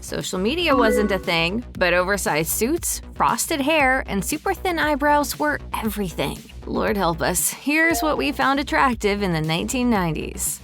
Social media wasn't a thing, but oversized suits, frosted hair, and super thin eyebrows were everything. Lord help us, here's what we found attractive in the 1990s.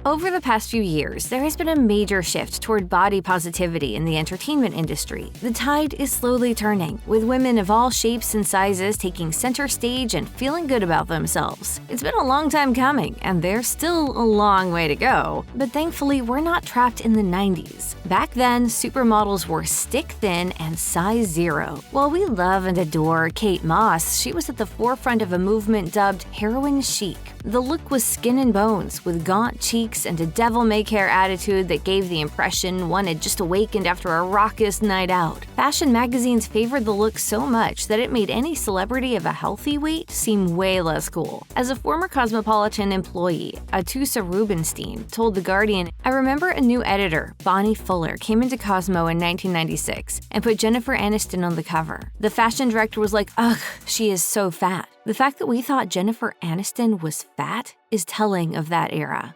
Over the past few years, there has been a major shift toward body positivity in the entertainment industry. The tide is slowly turning, with women of all shapes and sizes taking center stage and feeling good about themselves. It's been a long time coming, and there's still a long way to go. But thankfully, we're not trapped in the 90s. Back then, supermodels were stick thin and size 0. While we love and adore Kate Moss, she was at the forefront of a movement dubbed Heroin Chic. The look was skin and bones, with gaunt cheeks and a devil-may-care attitude that gave the impression one had just awakened after a raucous night out. Fashion magazines favored the look so much that it made any celebrity of a healthy weight seem way less cool. As a former Cosmopolitan employee, Atusa Rubinstein told The Guardian, "I remember a new editor, Bonnie Fuller, came into Cosmo in 1996 and put Jennifer Aniston on the cover. The fashion director was like, ugh, she is so fat." The fact that we thought Jennifer Aniston was fat is telling of that era.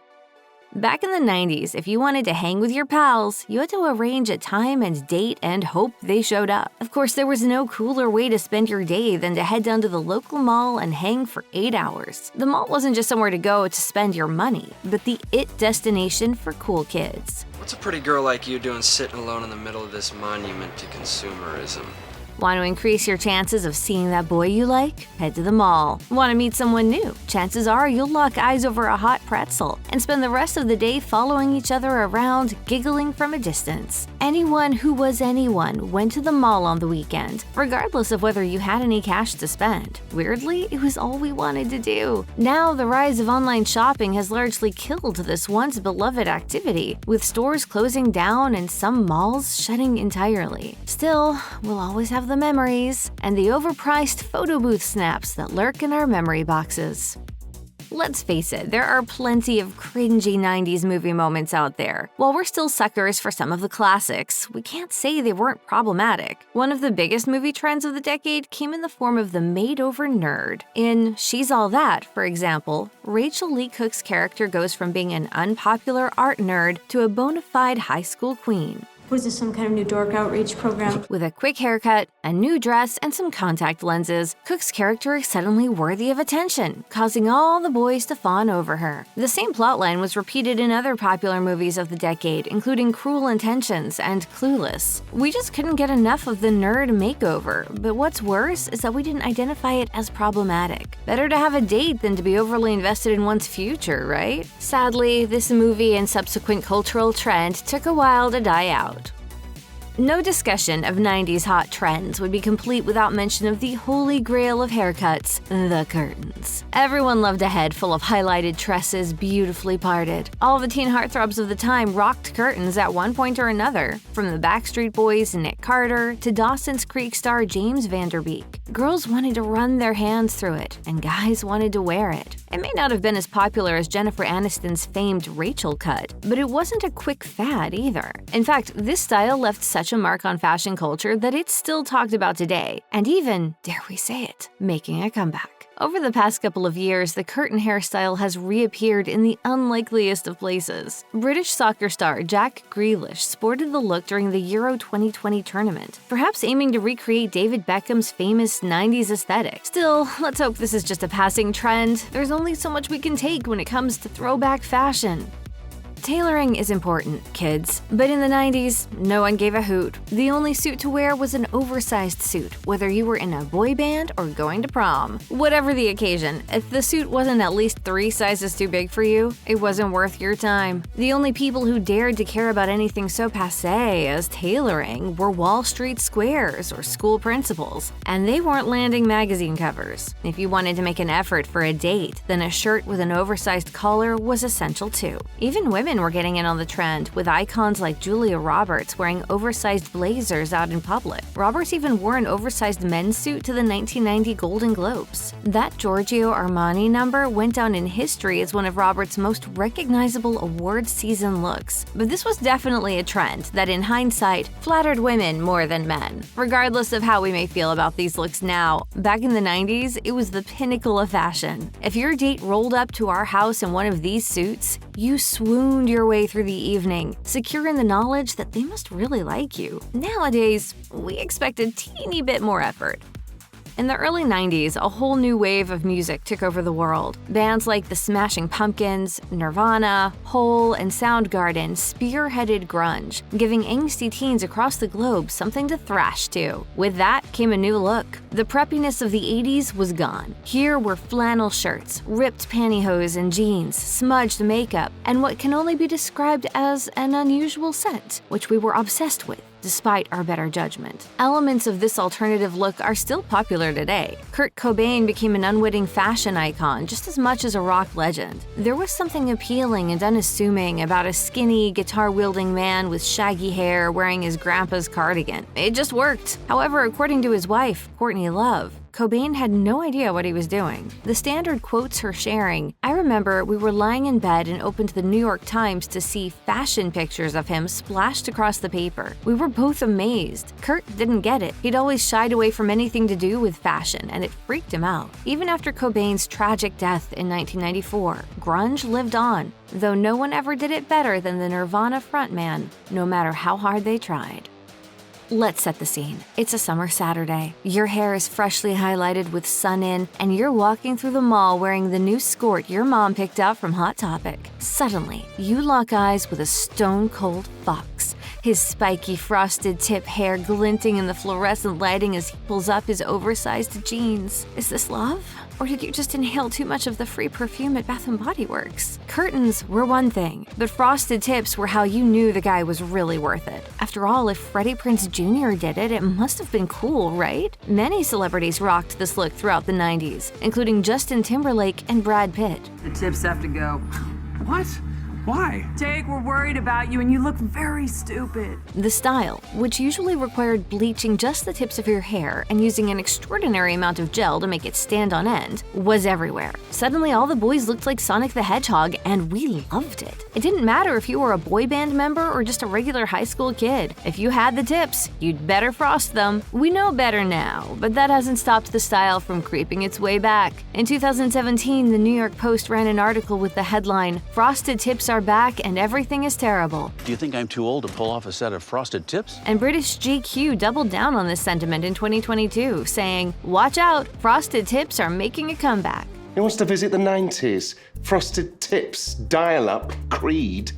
Back in the 90s, if you wanted to hang with your pals, you had to arrange a time and date and hope they showed up. Of course, there was no cooler way to spend your day than to head down to the local mall and hang for 8 hours. The mall wasn't just somewhere to go to spend your money, but the it destination for cool kids. What's a pretty girl like you doing sitting alone in the middle of this monument to consumerism? Want to increase your chances of seeing that boy you like? Head to the mall. Want to meet someone new? Chances are you'll lock eyes over a hot pretzel and spend the rest of the day following each other around, giggling from a distance. Anyone who was anyone went to the mall on the weekend, regardless of whether you had any cash to spend. Weirdly, it was all we wanted to do. Now, the rise of online shopping has largely killed this once beloved activity, with stores closing down and some malls shutting entirely. Still, we'll always have the memories and the overpriced photo booth snaps that lurk in our memory boxes. Let's face it, there are plenty of cringy 90s movie moments out there. While we're still suckers for some of the classics, we can't say they weren't problematic. One of the biggest movie trends of the decade came in the form of the made-over nerd. In She's All That, for example, Rachel Lee Cook's character goes from being an unpopular art nerd to a bona fide high school queen. Was this some kind of new dork outreach program? With a quick haircut, a new dress, and some contact lenses, Cook's character is suddenly worthy of attention, causing all the boys to fawn over her. The same plotline was repeated in other popular movies of the decade, including Cruel Intentions and Clueless. We just couldn't get enough of the nerd makeover, but what's worse is that we didn't identify it as problematic. Better to have a date than to be overly invested in one's future, right? Sadly, this movie and subsequent cultural trend took a while to die out. No discussion of 90s hot trends would be complete without mention of the holy grail of haircuts, the curtains. Everyone loved a head full of highlighted tresses beautifully parted. All the teen heartthrobs of the time rocked curtains at one point or another, from the Backstreet Boys' Nick Carter to Dawson's Creek star James Vanderbeek. Girls wanted to run their hands through it, and guys wanted to wear it. It may not have been as popular as Jennifer Aniston's famed Rachel cut, but it wasn't a quick fad either. In fact, this style left such a mark on fashion culture that it's still talked about today, and even, dare we say it, making a comeback. Over the past couple of years, the curtain hairstyle has reappeared in the unlikeliest of places. British soccer star Jack Grealish sported the look during the Euro 2020 tournament, perhaps aiming to recreate David Beckham's famous 90s aesthetic. Still, let's hope this is just a passing trend. There's only so much we can take when it comes to throwback fashion. Tailoring is important, kids, but in the 90s, no one gave a hoot. The only suit to wear was an oversized suit, whether you were in a boy band or going to prom. Whatever the occasion, if the suit wasn't at least 3 sizes too big for you, it wasn't worth your time. The only people who dared to care about anything so passé as tailoring were Wall Street squares or school principals, and they weren't landing magazine covers. If you wanted to make an effort for a date, then a shirt with an oversized collar was essential too. Even women were getting in on the trend, with icons like Julia Roberts wearing oversized blazers out in public. Roberts even wore an oversized men's suit to the 1990 Golden Globes. That Giorgio Armani number went down in history as one of Roberts' most recognizable award season looks. But this was definitely a trend that, in hindsight, flattered women more than men. Regardless of how we may feel about these looks now, back in the 90s, it was the pinnacle of fashion. If your date rolled up to our house in one of these suits, you swooned hummed your way through the evening, secure in the knowledge that they must really like you. Nowadays, we expect a teeny bit more effort. In the early 90s, a whole new wave of music took over the world. Bands like the Smashing Pumpkins, Nirvana, Hole, and Soundgarden spearheaded grunge, giving angsty teens across the globe something to thrash to. With that came a new look. The preppiness of the 80s was gone. Here were flannel shirts, ripped pantyhose and jeans, smudged makeup, and what can only be described as an unusual scent, which we were obsessed with, despite our better judgment. Elements of this alternative look are still popular today. Kurt Cobain became an unwitting fashion icon just as much as a rock legend. There was something appealing and unassuming about a skinny, guitar-wielding man with shaggy hair wearing his grandpa's cardigan. It just worked. However, according to his wife, Courtney Love, Cobain had no idea what he was doing. The Standard quotes her sharing, "I remember we were lying in bed and opened the New York Times to see fashion pictures of him splashed across the paper. We were both amazed. Kurt didn't get it. He'd always shied away from anything to do with fashion, and it freaked him out." Even after Cobain's tragic death in 1994, grunge lived on, though no one ever did it better than the Nirvana frontman, no matter how hard they tried. Let's set the scene. It's a summer Saturday. Your hair is freshly highlighted with sun in, and you're walking through the mall wearing the new skirt your mom picked out from Hot Topic. Suddenly, you lock eyes with a stone-cold fox, his spiky frosted tip hair glinting in the fluorescent lighting as he pulls up his oversized jeans. Is this love? Or did you just inhale too much of the free perfume at Bath & Body Works? Curtains were one thing, but frosted tips were how you knew the guy was really worth it. After all, if Freddie Prinze Jr. did it, it must have been cool, right? Many celebrities rocked this look throughout the 90s, including Justin Timberlake and Brad Pitt. The tips have to go. What? Why? Jake, we're worried about you and you look very stupid. The style, which usually required bleaching just the tips of your hair and using an extraordinary amount of gel to make it stand on end, was everywhere. Suddenly all the boys looked like Sonic the Hedgehog, and we loved it. It didn't matter if you were a boy band member or just a regular high school kid. If you had the tips, you'd better frost them. We know better now, but that hasn't stopped the style from creeping its way back. In 2017, the New York Post ran an article with the headline, "Frosted tips are back and everything is terrible." Do you think I'm too old to pull off a set of frosted tips? And British GQ doubled down on this sentiment in 2022, saying, "Watch out, frosted tips are making a comeback." Who wants to visit the 90s? Frosted tips, dial-up, Creed.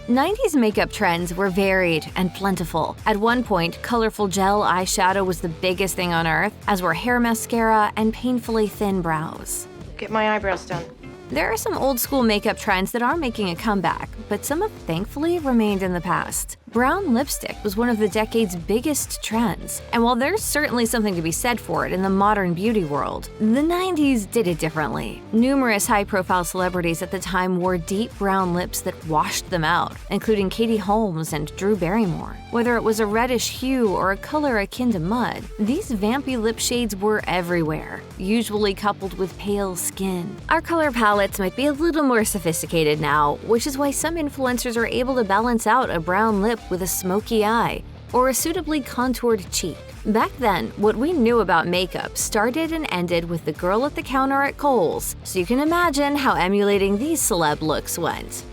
90s makeup trends were varied and plentiful. At one point, colorful gel eyeshadow was the biggest thing on earth, as were hair mascara and painfully thin brows. Get my eyebrows done. There are some old-school makeup trends that are making a comeback, but some have thankfully remained in the past. Brown lipstick was one of the decade's biggest trends, and while there's certainly something to be said for it in the modern beauty world, the 90s did it differently. Numerous high-profile celebrities at the time wore deep brown lips that washed them out, including Katie Holmes and Drew Barrymore. Whether it was a reddish hue or a color akin to mud, these vampy lip shades were everywhere, usually coupled with pale skin. Our color palettes might be a little more sophisticated now, which is why some influencers are able to balance out a brown lip with a smoky eye or a suitably contoured cheek. Back then, what we knew about makeup started and ended with the girl at the counter at Kohl's, so you can imagine how emulating these celeb looks went.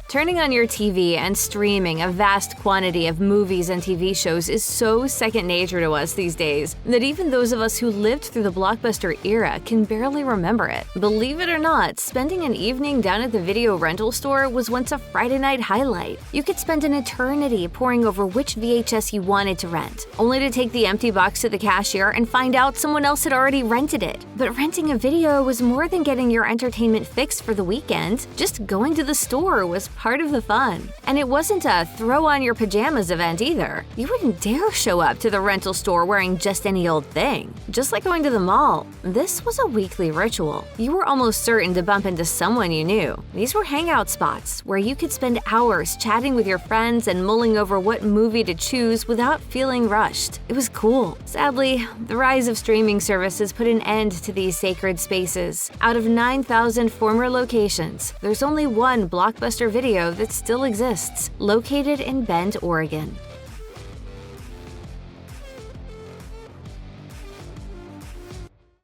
Turning on your TV and streaming a vast quantity of movies and TV shows is so second nature to us these days that even those of us who lived through the Blockbuster era can barely remember it. Believe it or not, spending an evening down at the video rental store was once a Friday night highlight. You could spend an eternity poring over which VHS you wanted to rent, only to take the empty box to the cashier and find out someone else had already rented it. But renting a video was more than getting your entertainment fix for the weekend. Just going to the store was part of the fun. And it wasn't a throw on your pajamas event either. You wouldn't dare show up to the rental store wearing just any old thing. Just like going to the mall, this was a weekly ritual. You were almost certain to bump into someone you knew. These were hangout spots where you could spend hours chatting with your friends and mulling over what movie to choose without feeling rushed. It was cool. Sadly, the rise of streaming services put an end to these sacred spaces. Out of 9,000 former locations, there's only one Blockbuster Video that still exists, located in Bend, Oregon.